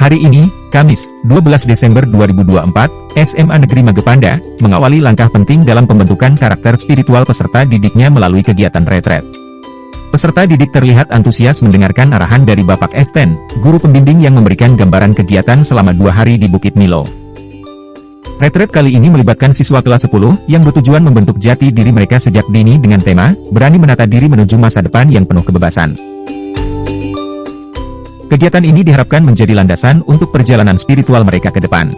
Hari ini, Kamis, 12 Desember 2024, SMA Negeri Magepanda, mengawali langkah penting dalam pembentukan karakter spiritual peserta didiknya melalui kegiatan retret. Peserta didik terlihat antusias mendengarkan arahan dari Bapak Esten, guru pembimbing yang memberikan gambaran kegiatan selama 2 hari di Bukit Milo. Retret kali ini melibatkan siswa kelas 10, yang bertujuan membentuk jati diri mereka sejak dini dengan tema, berani menata diri menuju masa depan yang penuh kebebasan. Kegiatan ini diharapkan menjadi landasan untuk perjalanan spiritual mereka ke depan.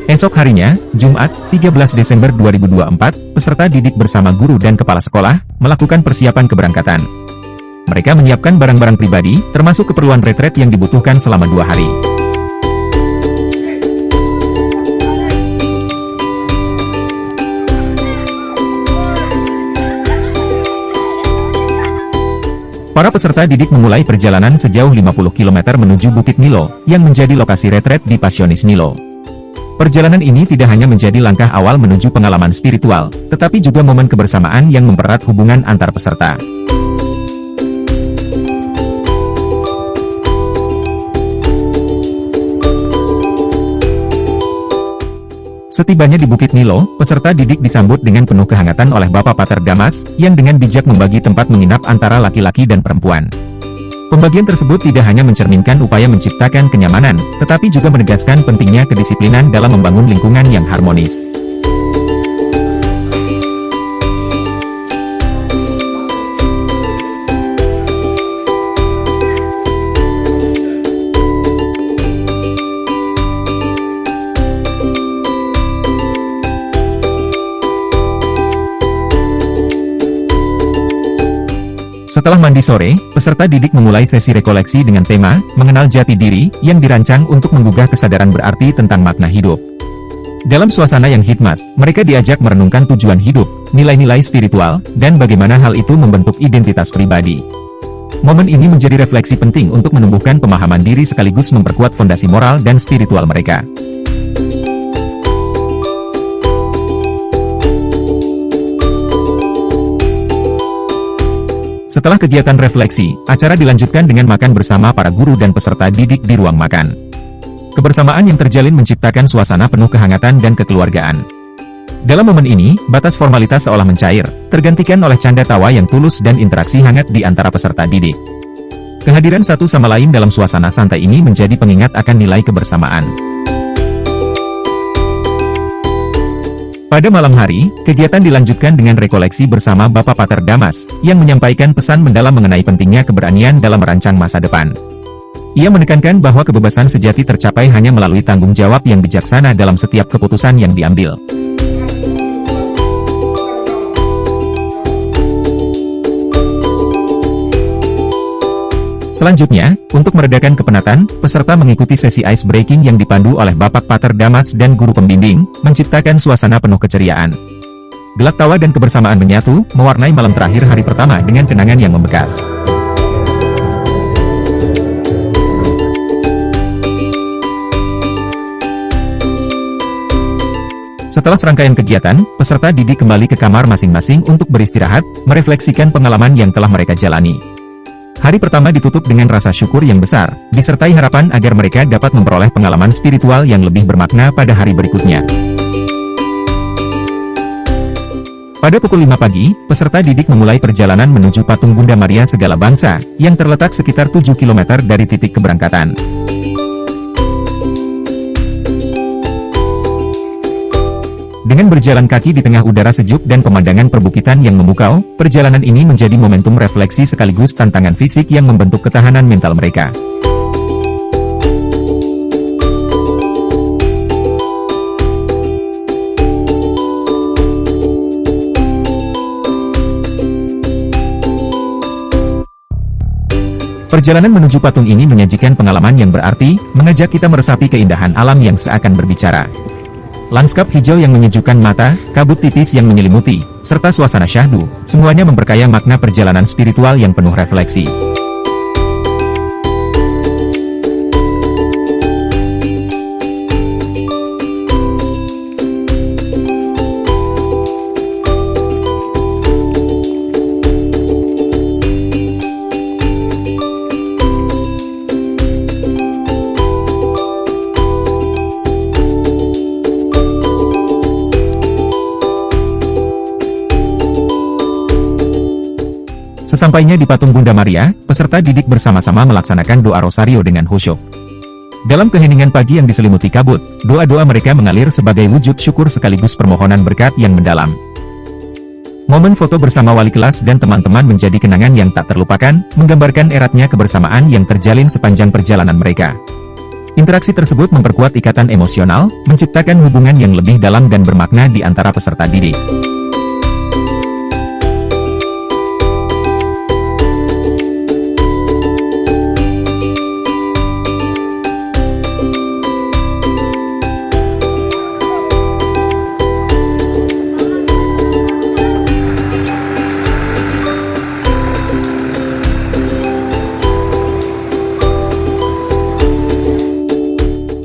Esok harinya, Jumat, 13 Desember 2024, peserta didik bersama guru dan kepala sekolah, melakukan persiapan keberangkatan. Mereka menyiapkan barang-barang pribadi, termasuk keperluan retret yang dibutuhkan selama 2 hari. Para peserta didik memulai perjalanan sejauh 50 km menuju Bukit Milo, yang menjadi lokasi retret di Passionis Milo. Perjalanan ini tidak hanya menjadi langkah awal menuju pengalaman spiritual, tetapi juga momen kebersamaan yang mempererat hubungan antar peserta. Setibanya di Bukit Milo, peserta didik disambut dengan penuh kehangatan oleh Bapak Pater Damas, yang dengan bijak membagi tempat menginap antara laki-laki dan perempuan. Pembagian tersebut tidak hanya mencerminkan upaya menciptakan kenyamanan, tetapi juga menegaskan pentingnya kedisiplinan dalam membangun lingkungan yang harmonis. Setelah mandi sore, peserta didik memulai sesi rekoleksi dengan tema, mengenal jati diri, yang dirancang untuk menggugah kesadaran berarti tentang makna hidup. Dalam suasana yang hikmat, mereka diajak merenungkan tujuan hidup, nilai-nilai spiritual, dan bagaimana hal itu membentuk identitas pribadi. Momen ini menjadi refleksi penting untuk menumbuhkan pemahaman diri sekaligus memperkuat fondasi moral dan spiritual mereka. Setelah kegiatan refleksi, acara dilanjutkan dengan makan bersama para guru dan peserta didik di ruang makan. Kebersamaan yang terjalin menciptakan suasana penuh kehangatan dan kekeluargaan. Dalam momen ini, batas formalitas seolah mencair, tergantikan oleh canda tawa yang tulus dan interaksi hangat di antara peserta didik. Kehadiran satu sama lain dalam suasana santai ini menjadi pengingat akan nilai kebersamaan. Pada malam hari, kegiatan dilanjutkan dengan rekoleksi bersama Bapak Pater Damas, yang menyampaikan pesan mendalam mengenai pentingnya keberanian dalam merancang masa depan. Ia menekankan bahwa kebebasan sejati tercapai hanya melalui tanggung jawab yang bijaksana dalam setiap keputusan yang diambil. Selanjutnya, untuk meredakan kepenatan, peserta mengikuti sesi ice breaking yang dipandu oleh Bapak Pater Damas dan guru pembimbing, menciptakan suasana penuh keceriaan. Gelak tawa dan kebersamaan menyatu, mewarnai malam terakhir hari pertama dengan kenangan yang membekas. Setelah serangkaian kegiatan, peserta didik kembali ke kamar masing-masing untuk beristirahat, merefleksikan pengalaman yang telah mereka jalani. Hari pertama ditutup dengan rasa syukur yang besar, disertai harapan agar mereka dapat memperoleh pengalaman spiritual yang lebih bermakna pada hari berikutnya. Pada pukul 5 pagi, peserta didik memulai perjalanan menuju patung Bunda Maria Segala Bangsa, yang terletak sekitar 7 km dari titik keberangkatan. Dengan berjalan kaki di tengah udara sejuk dan pemandangan perbukitan yang memukau, perjalanan ini menjadi momentum refleksi sekaligus tantangan fisik yang membentuk ketahanan mental mereka. Perjalanan menuju patung ini menyajikan pengalaman yang berarti, mengajak kita meresapi keindahan alam yang seakan berbicara. Lanskap hijau yang menyejukkan mata, kabut tipis yang menyelimuti, serta suasana syahdu, semuanya memperkaya makna perjalanan spiritual yang penuh refleksi. Sesampainya di patung Bunda Maria, peserta didik bersama-sama melaksanakan doa rosario dengan khusyuk. Dalam keheningan pagi yang diselimuti kabut, doa-doa mereka mengalir sebagai wujud syukur sekaligus permohonan berkat yang mendalam. Momen foto bersama wali kelas dan teman-teman menjadi kenangan yang tak terlupakan, menggambarkan eratnya kebersamaan yang terjalin sepanjang perjalanan mereka. Interaksi tersebut memperkuat ikatan emosional, menciptakan hubungan yang lebih dalam dan bermakna di antara peserta didik.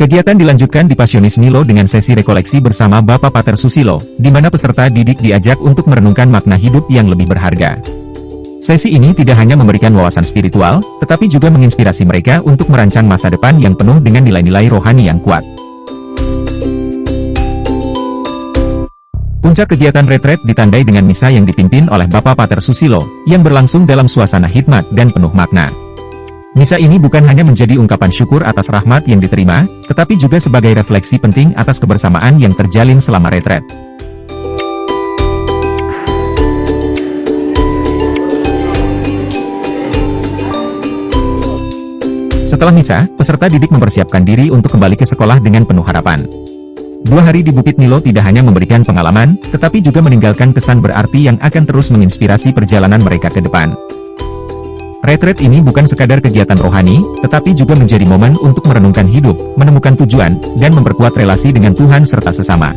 Kegiatan dilanjutkan di Pasionis Milo dengan sesi rekoleksi bersama Bapak Pater Susilo, di mana peserta didik diajak untuk merenungkan makna hidup yang lebih berharga. Sesi ini tidak hanya memberikan wawasan spiritual, tetapi juga menginspirasi mereka untuk merancang masa depan yang penuh dengan nilai-nilai rohani yang kuat. Puncak kegiatan retret ditandai dengan misa yang dipimpin oleh Bapak Pater Susilo, yang berlangsung dalam suasana hikmat dan penuh makna. Misa ini bukan hanya menjadi ungkapan syukur atas rahmat yang diterima, tetapi juga sebagai refleksi penting atas kebersamaan yang terjalin selama retret. Setelah misa, peserta didik mempersiapkan diri untuk kembali ke sekolah dengan penuh harapan. 2 hari di Bukit Milo tidak hanya memberikan pengalaman, tetapi juga meninggalkan kesan berarti yang akan terus menginspirasi perjalanan mereka ke depan. Retret ini bukan sekadar kegiatan rohani, tetapi juga menjadi momen untuk merenungkan hidup, menemukan tujuan, dan memperkuat relasi dengan Tuhan serta sesama.